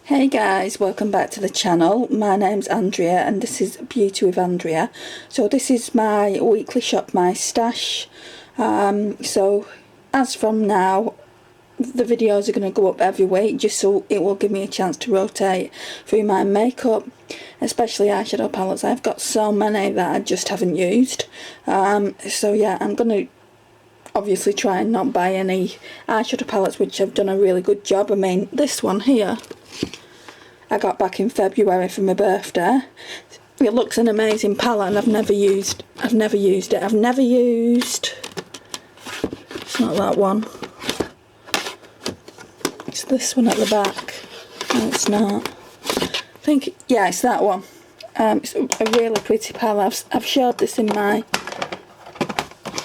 Hey guys, welcome back to the channel. My name's Andrea and this is Beauty with Andrea. So this is my weekly Shop My Stash. So as from now, the videos are going to go up every week just so it will give me a chance to rotate through my makeup, especially eyeshadow palettes. I've got so many that I just haven't used. So yeah, I'm going to obviously try and not buy any eyeshadow palettes which have done a really good job. I mean, this one here I got back in February for my birthday. It looks an amazing palette and I've never used it. It's not that one. It's this one at the back. No, it's not. I think, yeah, it's that one. It's a really pretty palette. I've showed this in my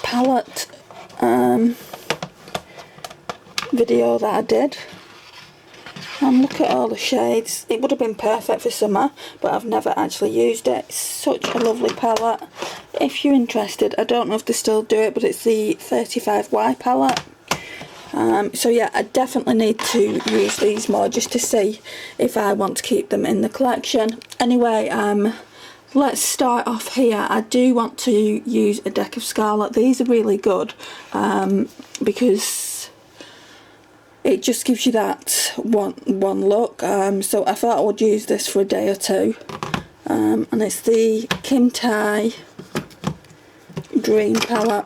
palette video that I did. And look at all the shades. It would have been perfect for summer, but I've never actually used it. It's such a lovely palette. If you're interested, I don't know if they still do it, but it's the 35Y palette. So yeah, I definitely need to use these more just to see if I want to keep them in the collection. Anyway, let's start off here. I do want to use a deck of Scarlet. These are really good because it just gives you that one look. So I thought I would use this for a day or two. And it's the Kim Tai Dream palette.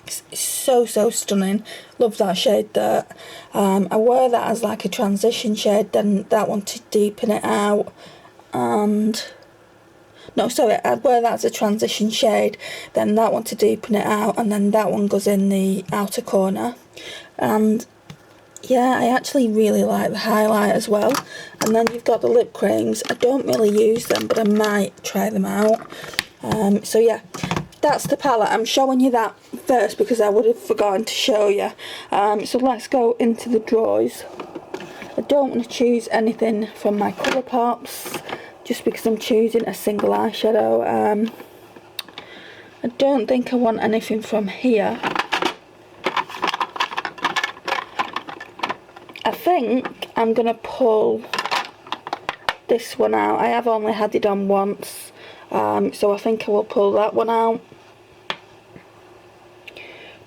It's so stunning. Love that shade there. I wear that as like a transition shade, then that one to deepen it out. And no, sorry, I'd wear that as a transition shade, then that one to deepen it out, and then that one goes in the outer corner. And yeah, I actually really like the highlight as well. And then you've got the lip creams. I don't really use them, but I might try them out. So yeah, that's the palette. I'm showing you that first because I would have forgotten to show you. So let's go into the drawers. I don't want to choose anything from my Colourpops just because I'm choosing a single eyeshadow. I don't think I want anything from here. I think I'm going to pull this one out. I have only had it on once, so I think I will pull that one out.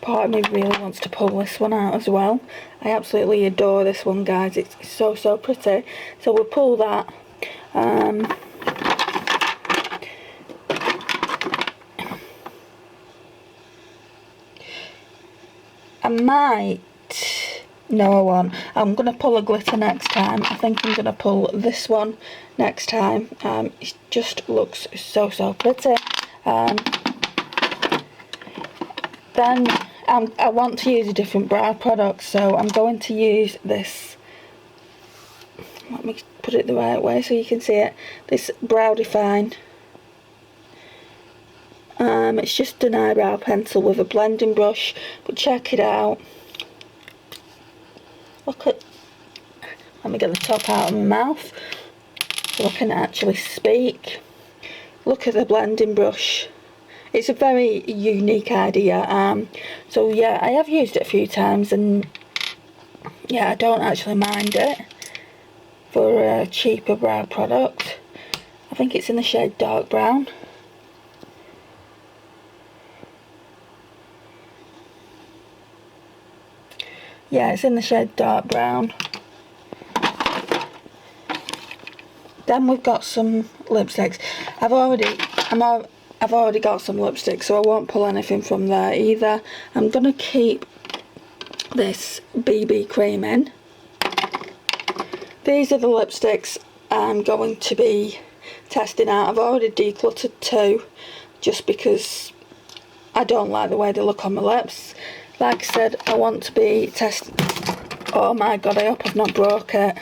Part of me really wants to pull this one out as well. I absolutely adore this one, guys. It's so pretty. So we'll pull that. I might... No, I won't. I'm going to pull a glitter next time. I think I'm going to pull this one next time. It just looks so pretty. Then I want to use a different brow product, so I'm going to use this. Let me put it the right way so you can see it. This Brow Define. It's just an eyebrow pencil with a blending brush, but check it out. Look at, let me get the top out of my mouth so I can actually speak. Look at the blending brush. It's a very unique idea. So yeah, I have used it a few times and yeah, I don't actually mind it for a cheaper brow product. I think it's in the shade Dark Brown. Yeah, it's in the shade Dark Brown. Then we've got some lipsticks. I've already got some lipsticks, so I won't pull anything from there either. I'm gonna keep this BB cream in. These are the lipsticks I'm going to be testing out. I've already decluttered two, just because I don't like the way they look on my lips. Like I said, I want to be testing. Oh my god, I hope I've not broke it.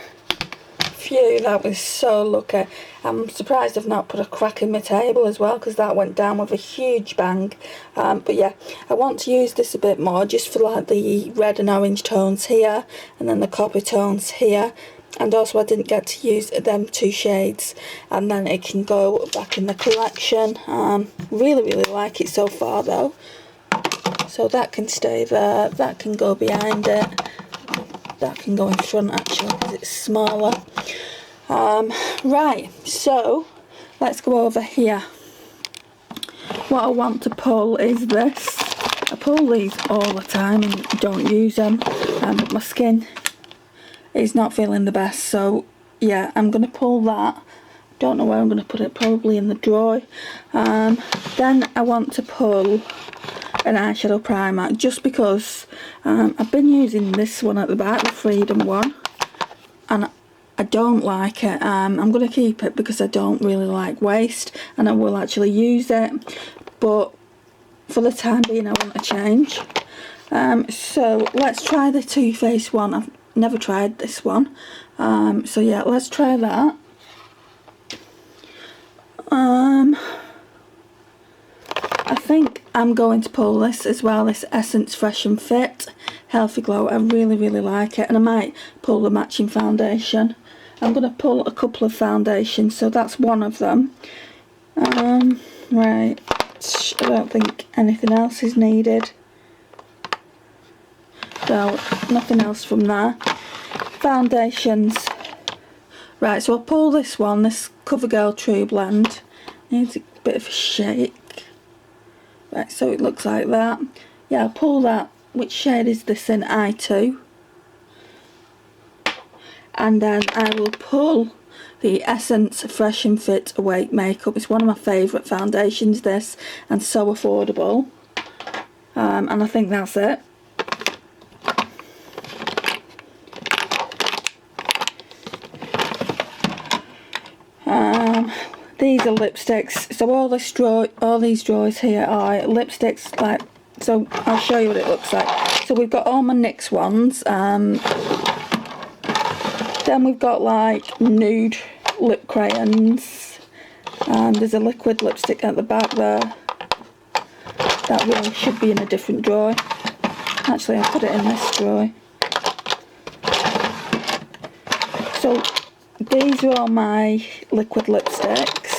Phew, that was so lucky. I'm surprised I've not put a crack in my table as well, because that went down with a huge bang. But yeah, I want to use this a bit more, just for like the red and orange tones here, and then the copper tones here. And also I didn't get to use them two shades, and then it can go back in the collection. Really like it so far though. So that can stay there, that can go behind it. that can go in front actually because it's smaller. Right, so let's go over here. What I want to pull is this. I pull these all the time and don't use them, but my skin is not feeling the best, so yeah, I'm going to pull that. Don't know where I'm going to put it, probably in the drawer. Then I want to pull an eyeshadow primer, just because I've been using this one at the back, the Freedom one, and I don't like it. I'm going to keep it because I don't really like waste, and I will actually use it, but for the time being I want to change. So let's try the Too Faced one. I've never tried this one, so yeah, let's try that. I think I'm going to pull this as well, this Essence Fresh and Fit Healthy Glow. I really like it, and I might pull the matching foundation. I'm going to pull a couple of foundations, so that's one of them. Right, I don't think anything else is needed. So, nothing else from there. Foundations. Right, so I'll pull this one, this CoverGirl True Blend. Needs a bit of a shake. Right, so it looks like that. Yeah, I'll pull that. Which shade is this in? I2. And then I will pull the Essence Fresh and Fit Awake Makeup. It's one of my favourite foundations, this, and so affordable. And I think that's it. These are lipsticks. So all these drawers here are lipsticks. Like, so I'll show you what it looks like. So we've got all my NYX ones. Then we've got like nude lip crayons. There's a liquid lipstick at the back there. That really should be in a different drawer. Actually, I'll put it in this drawer. So these are all my liquid lipsticks.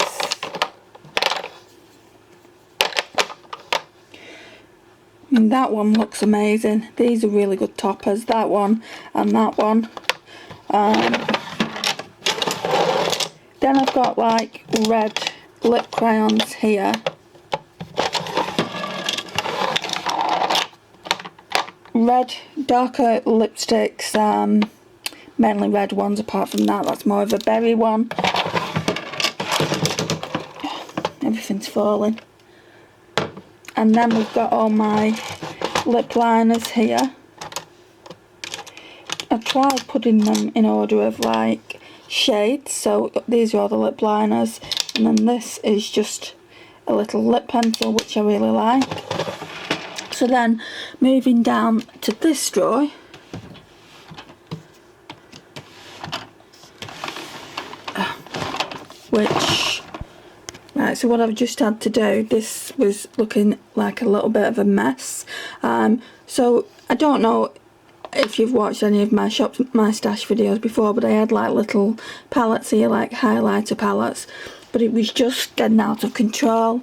I mean, that one looks amazing. These are really good toppers, that one and that one. Then I've got like red lip crayons here. Red, darker lipsticks, mainly red ones. Apart from that, that's more of a berry one. Everything's falling. And then we've got all my lip liners here. I've tried putting them in order of like shades, so these are all the lip liners, and then this is just a little lip pencil, which I really like. So then moving down to this drawer, which, right, so what I've just had to do, this was looking like a little bit of a mess. So I don't know if you've watched any of my Shop My Stash videos before, but I had like little palettes here, like highlighter palettes, but it was just getting out of control.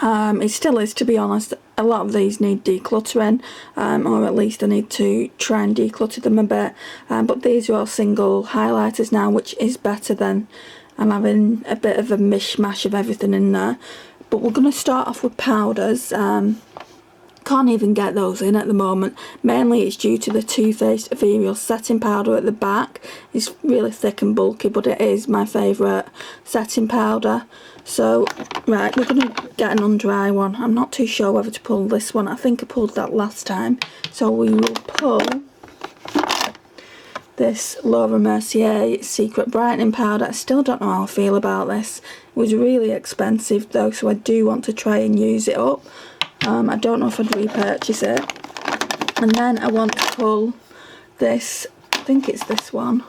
It still is, to be honest. A lot of these need decluttering, or at least I need to try and declutter them a bit, but these are all single highlighters now, which is better than I'm having a bit of a mishmash of everything in there. But we're going to start off with powders. Can't even get those in at the moment. Mainly it's due to the Too Faced Ethereal setting powder at the back. It's really thick and bulky, but it is my favourite setting powder. So, right, we're going to get an under eye one. I'm not too sure whether to pull this one. I think I pulled that last time. So we will pull this Laura Mercier Secret Brightening Powder. I still don't know how I feel about this. It was really expensive though, so I do want to try and use it up. I don't know if I'd repurchase it. And then I want to pull this, I think it's this one.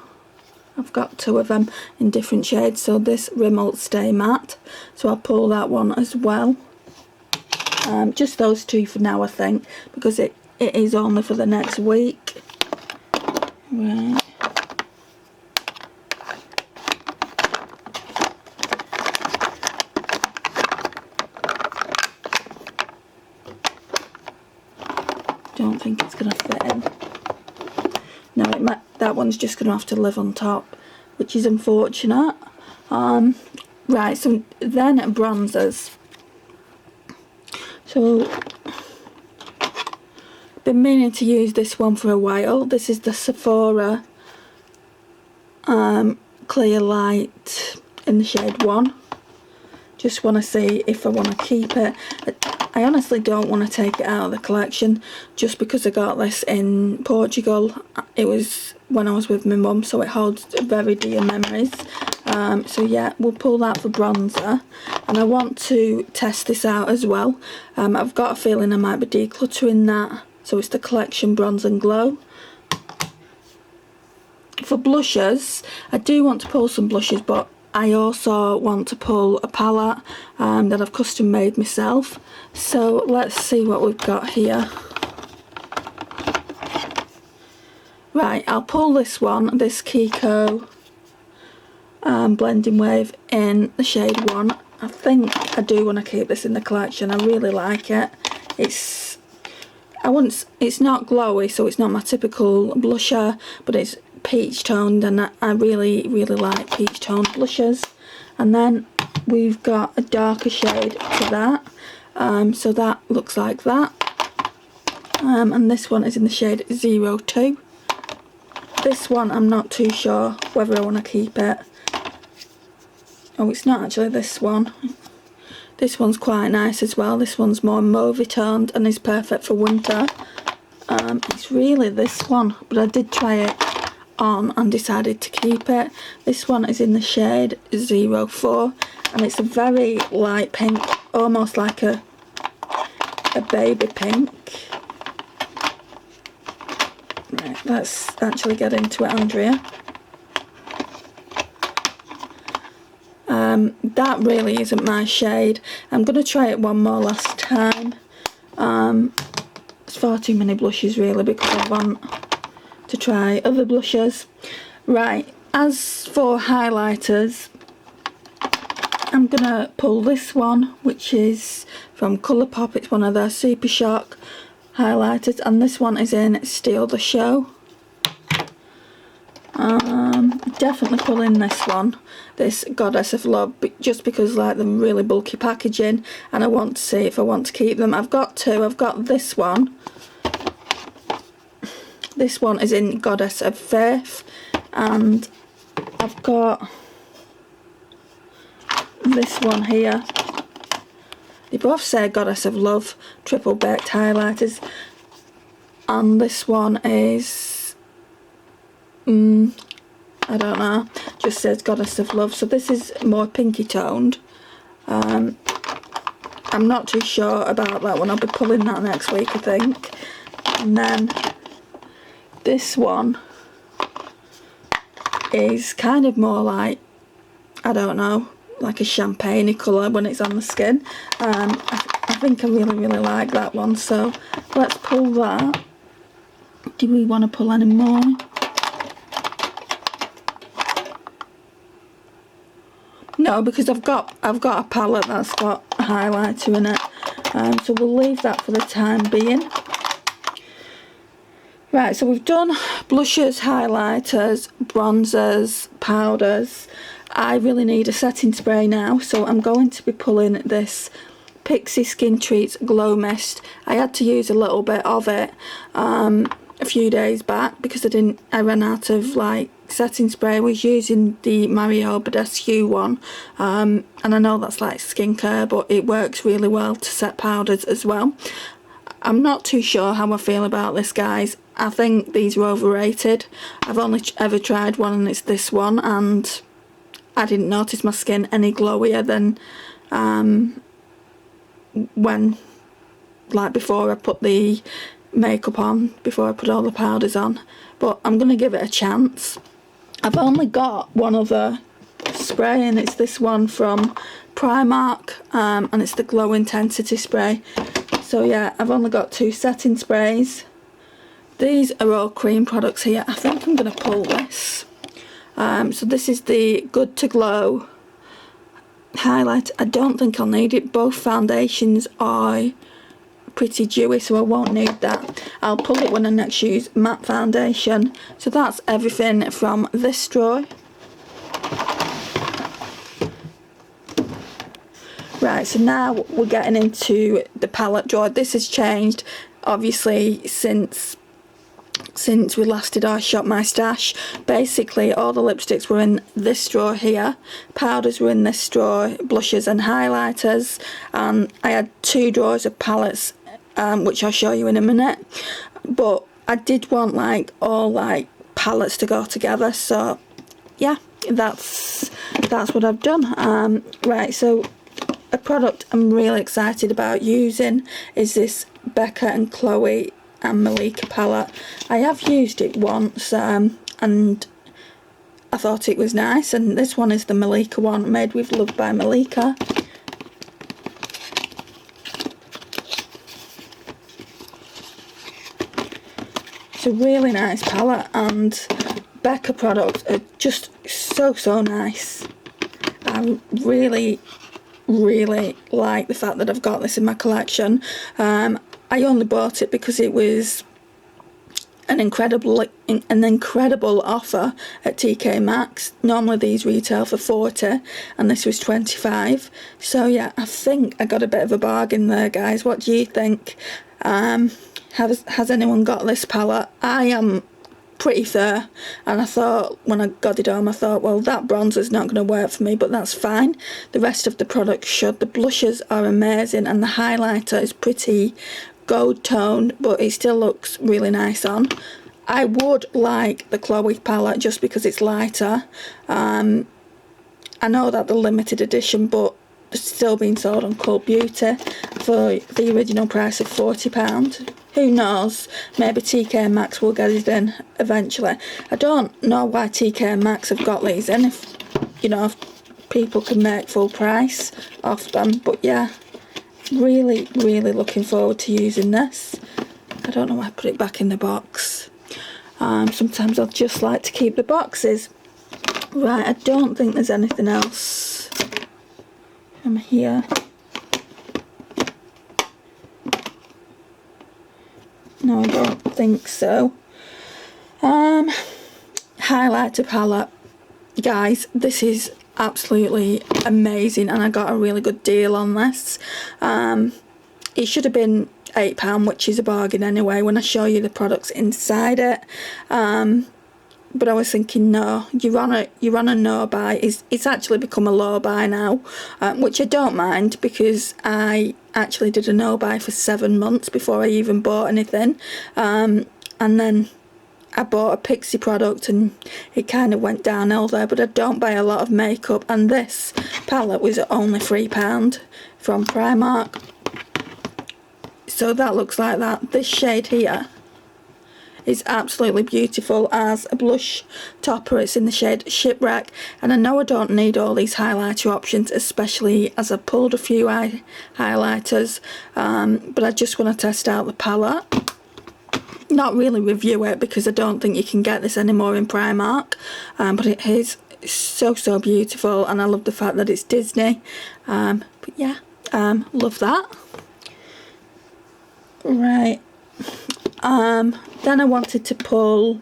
I've got two of them in different shades. So this Rimmel Stay Matte. So I'll pull that one as well. Just those two for now, I think, because it is only for the next week. Right. Don't think it's going to fit in. No, that one's just going to have to live on top, which is unfortunate. Right, so then bronzers. So, been meaning to use this one for a while. This is the Sephora Clear Light in the shade 1. Just want to see if I want to keep it. I honestly don't want to take it out of the collection, just because I got this in Portugal. It was when I was with my mum, so it holds very dear memories. So yeah, we'll pull that for bronzer. And I want to test this out as well. I've got a feeling I might be decluttering that. So it's the Collection Bronze and Glow. For blushes, I do want to pull some blushes, but I also want to pull a palette that I've custom made myself. So let's see what we've got here. Right, I'll pull this one, this Kiko Blending Wave in the shade 1. I think I do want to keep this in the collection. I really like it. It's not glowy, so it's not my typical blusher, but it's peach toned, and I really like peach toned blushes. And then we've got a darker shade to that, so that looks like that. And this one is in the shade 02. This one I'm not too sure whether I want to keep it. Oh, it's not actually this one. This one's quite nice as well. This one's more mauve toned and is perfect for winter. It's really this one, but I did try it on and decided to keep it. This one is in the shade 04, and it's a very light pink, almost like a baby pink. Right, let's actually get into it, Andrea. That really isn't my shade. I'm going to try it one more last time. It's far too many blushes really, because I want to try other blushes. Right, as for highlighters, I'm going to pull this one, which is from Colourpop. It's one of their Super Shock highlighters, and this one is in Steal the Show. Definitely pulling this one, this Goddess of Love, just because like the really bulky packaging, and I want to see if I want to keep them. I've got two. I've got this one. This one is in Goddess of Faith, and I've got this one here. They both say Goddess of Love, triple baked highlighters, and this one is I don't know, just says Goddess of Love. So this is more pinky toned. I'm not too sure about that one. I'll be pulling that next week, I think. And then this one is kind of more like, I don't know, like a champagne-y colour when it's on the skin. I think I really like that one, so let's pull that. Do we want to pull any more? No, because I've got a palette that's got a highlighter in it, so we'll leave that for the time being. Right, so we've done blushes, highlighters, bronzers, powders. I really need a setting spray now, so I'm going to be pulling this Pixi Skin Treats Glow Mist. I had to use a little bit of it a few days back because I ran out of like setting spray. I was using the Mario Badescu one, and I know that's like skincare, but it works really well to set powders as well. I'm not too sure how I feel about this, guys. I think these were overrated. I've only ever tried one, and it's this one, and I didn't notice my skin any glowier than when, like before I put the makeup on, before I put all the powders on. But I'm going to give it a chance. I've only got one other spray, and it's this one from Primark, and it's the Glow Intensity Spray. So yeah, I've only got two setting sprays. These are all cream products here. I think I'm going to pull this. So this is the Good to Glow highlight. I don't think I'll need it. Both foundations are pretty dewy, so I won't need that. I'll pull it when I next use matte foundation. So that's everything from this drawer. Right, so now we're getting into the palette drawer. This has changed, obviously, since we last did our Shop My Stash. Basically, all the lipsticks were in this drawer here, powders were in this drawer, blushes and highlighters, and I had 2 drawers of palettes, which I'll show you in a minute. But I did want like all like palettes to go together, so yeah, that's what I've done. Right, so a product I'm really excited about using is this Becca and Chloe and Malika palette. I have used it once and I thought it was nice, and this one is the Malika one, Made with Love by Malika. It's a really nice palette, and Becca products are just so nice. I really like the fact that I've got this in my collection. I only bought it because it was an incredible offer at TK Maxx. Normally these retail for 40 and this was 25. So yeah, I think I got a bit of a bargain there, guys. What do you think? Has anyone got this palette? I am pretty fair, and I thought when I got it home, I thought, well, that bronzer's not going to work for me, but that's fine. The rest of the products should. The blushes are amazing, and the highlighter is pretty gold toned, but it still looks really nice on. I would like the Chloe palette just because it's lighter. I know that the limited edition, but it's still being sold on Cult Beauty for the original price of £40. Who knows, maybe TK Maxx will get it in eventually. I don't know why TK Maxx have got these in, if people can make full price off them. But yeah, really looking forward to using this. I don't know why I put it back in the box. Sometimes I'd just like to keep the boxes. Right, I don't think there's anything else from here. No, I don't think so. Highlighter palette. Guys, this is absolutely amazing, and I got a really good deal on this. It should have been £8, which is a bargain anyway when I show you the products inside it. But I was thinking, no, you're on a no buy. It's actually become a low buy now, which I don't mind, because I actually did a no buy for 7 months before I even bought anything, and then I bought a Pixie product and it kind of went downhill there. But I don't buy a lot of makeup, and this palette was only £3 from Primark. So that looks like that. This shade here is absolutely beautiful as a blush topper. It's in the shade Shipwreck, and I know I don't need all these highlighter options, especially as I pulled a few highlighters, but I just want to test out the palette. Not really review it, because I don't think you can get this anymore in Primark, but it is so beautiful, and I love the fact that it's Disney. But yeah, love that. Right. Then I wanted to pull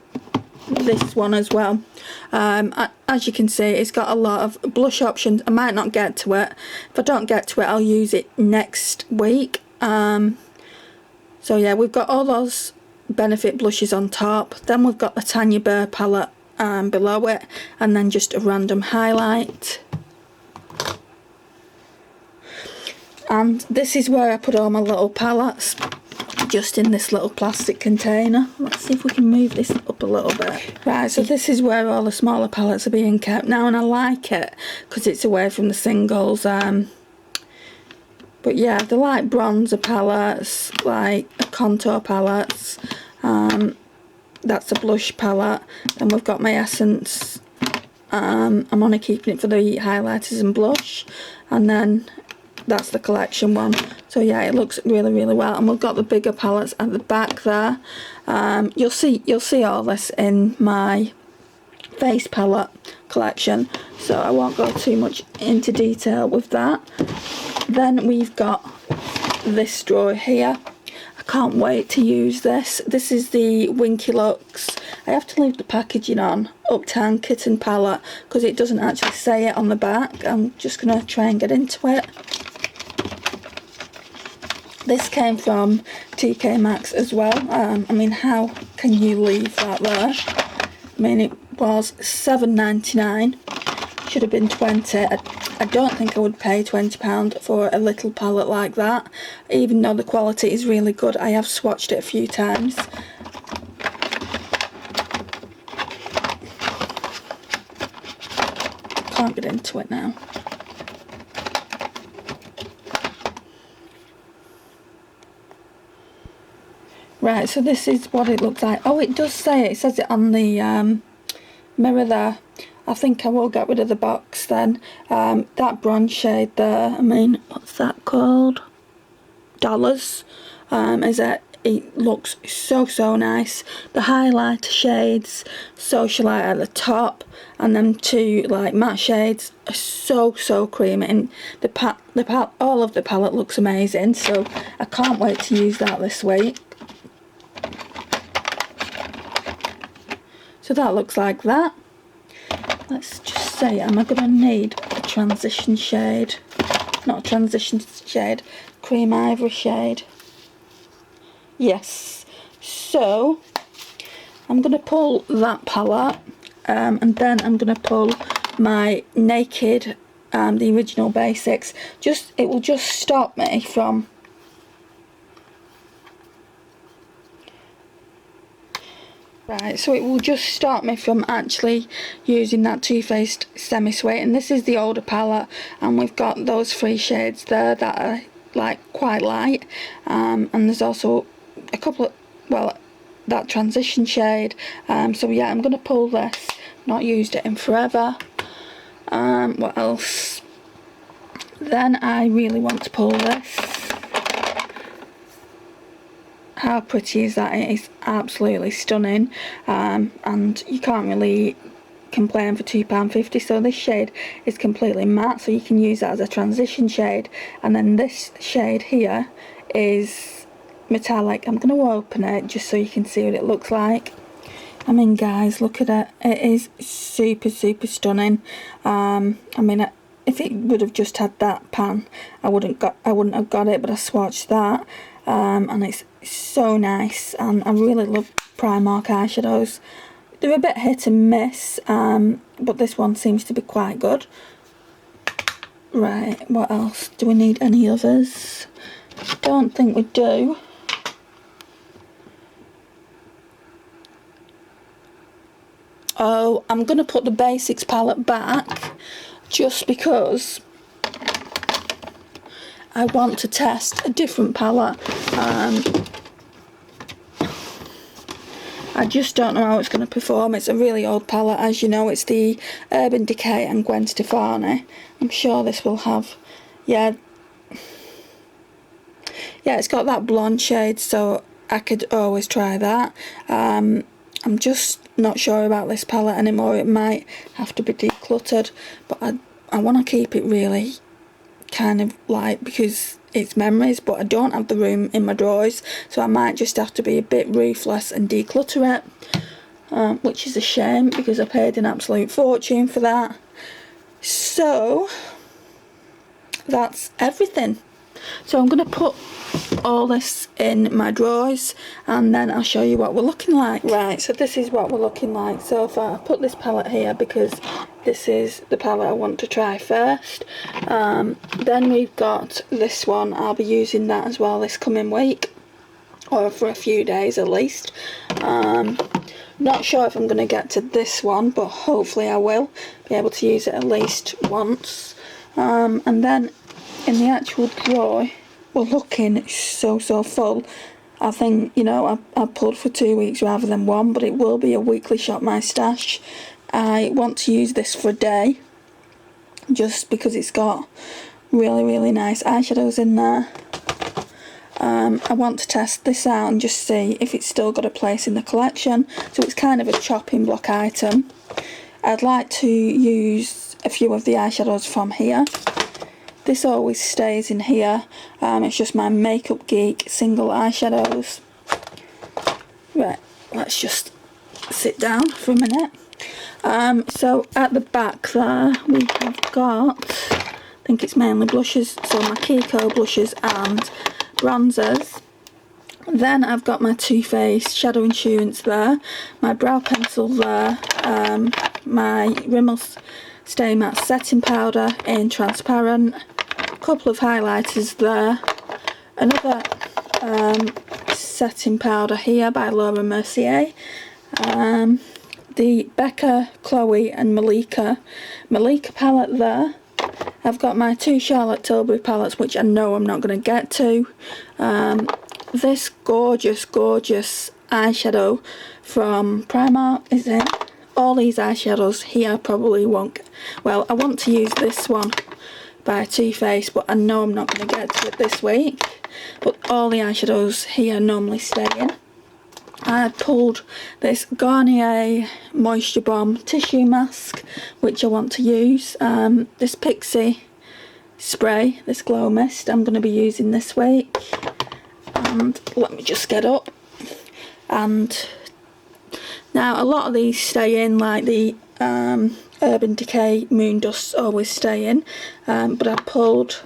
this one as well. As you can see, it's got a lot of blush options. I might not get to it. If I don't get to it, I'll use it next week. So yeah, we've got all those Benefit blushes on top. Then we've got the Tanya Burr palette below it, and then just a random highlight. And this is where I put all my little palettes, just in this little plastic container. Let's see if we can move this up a little bit. Right, so this is where all the smaller palettes are being kept now, and I like it because it's away from the singles. But yeah, they're like bronzer palettes, like contour palettes. That's a blush palette. Then we've got my Essence. I'm only keeping it for the highlighters and blush, and then that's the collection one. So yeah, it looks really well, and we've got the bigger palettes at the back there. You'll see all this in my face palette collection, so I won't go too much into detail with that. Then we've got this drawer here. can't wait to use this. This is the Winky Lux. I have to leave the packaging on, Uptown Kitten palette, because it doesn't actually say it on the back. I'm just going to try and get into it. This came from TK Maxx as well. I mean, how can you leave that there? I mean, it was $7.99. Should have been $20. I don't think I would pay £20 for a little palette like that, even though the quality is really good. I have swatched it a few times. Can't get into it now. Right, so this is what it looks like. Oh, it does say it says it on the mirror there. I think I will get rid of the box then. That bronze shade there, I mean, what's that called? Dollars. It looks so nice. The highlighter shades, Socialite at the top, and then two like matte shades are so creamy, and all of the palette looks amazing. So I can't wait to use that this week. So that looks like that. Let's just say, am I going to need a transition shade? Not a transition shade, cream ivory shade. Yes. So, I'm going to pull that palette, and then I'm going to pull my Naked, the original basics. It will just stop me from... Right, so it will just stop me from actually using that Too Faced Semi-Sweet, and this is the older palette, and we've got those three shades there that are like quite light, and there's also a couple of, well, that transition shade. So yeah, I'm going to pull this, not used it in forever. What else? Then I really want to pull this. How pretty is that? It is absolutely stunning, and you can't really complain for £2.50. So this shade is completely matte, so you can use that as a transition shade, and then this shade here is metallic. I'm going to open it just so you can see what it looks like. I mean, guys, look at it. It is super stunning. I mean, if it would have just had that pan, I wouldn't have got it, but I swatched that, and it's so nice. And I really love Primark eyeshadows. They're a bit hit and miss, but this one seems to be quite good. Right, what else? Do we need any others? Don't think we do. Oh, I'm going to put the Basics palette back just because I want to test a different palette. I just don't know how it's going to perform. It's a really old palette, as you know. It's the Urban Decay and Gwen Stefani. I'm sure this will have, yeah, it's got that blonde shade, so I could always try that. I'm just not sure about this palette anymore. It might have to be decluttered, but I want to keep it really kind of light because it's memories, but I don't have the room in my drawers, so I might just have to be a bit ruthless and declutter it, which is a shame because I paid an absolute fortune for that. So that's everything. So I'm going to put all this in my drawers and then I'll show you what we're looking like. Right, so this is what we're looking like so far. I put this palette here because this is the palette I want to try first. Then we've got this one. I'll be using that as well this coming week, or for a few days at least. Not sure if I'm going to get to this one, but hopefully I will be able to use it at least once. And then in the actual drawer, we're looking so full. I think, you know, I pulled for 2 weeks rather than one, but it will be a weekly Shop My Stash. I want to use this for a day, just because it's got really nice eyeshadows in there. I want to test this out and just see if it's still got a place in the collection. So it's kind of a chopping block item. I'd like to use a few of the eyeshadows from here. this always stays in here. It's just my Makeup Geek single eyeshadows. Right, let's just sit down for a minute. So at the back there we have got, I think it's mainly blushes, so my Kiko blushes and bronzers. Then I've got my Too Faced Shadow Insurance there, my brow pencil there, my Rimmel Stay Matte setting powder in transparent, a couple of highlighters there, another setting powder here by Laura Mercier, the Becca, Chloe and Malika palette there. I've got my two Charlotte Tilbury palettes, which I know I'm not going to get to. This gorgeous eyeshadow from Primark is in. All these eyeshadows here probably won't, well, I want to use this one by Too Faced, but I know I'm not going to get to it this week. But all the eyeshadows here normally stay in. I pulled this Garnier Moisture Bomb tissue mask, which I want to use. This Pixie spray, this glow mist, I'm going to be using this week. And let me just get up. And now a lot of these stay in, like the Urban Decay Moon Dust always stay in. But I pulled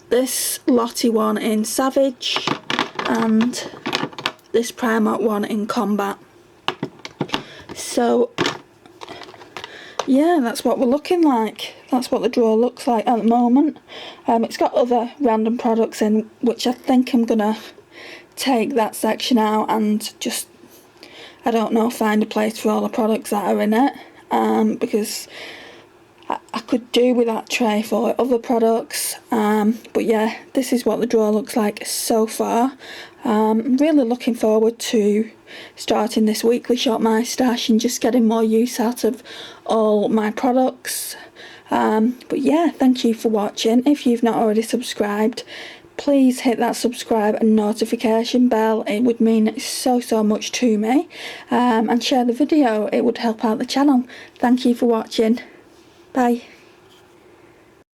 this Lottie one in Savage and this Primark one in Combat. So yeah, that's what we're looking like. That's what the drawer looks like at the moment. It's got other random products in, which I think I'm gonna take that section out and just, I don't know, find a place for all the products that are in it, because I could do with that tray for other products. But yeah, this is what the drawer looks like so far. I'm really looking forward to starting this weekly Shop My Stash and just getting more use out of all my products. But yeah, thank you for watching. If you've not already subscribed, please hit that subscribe and notification bell. It would mean so much to me. And share the video, it would help out the channel. Thank you for watching. Bye.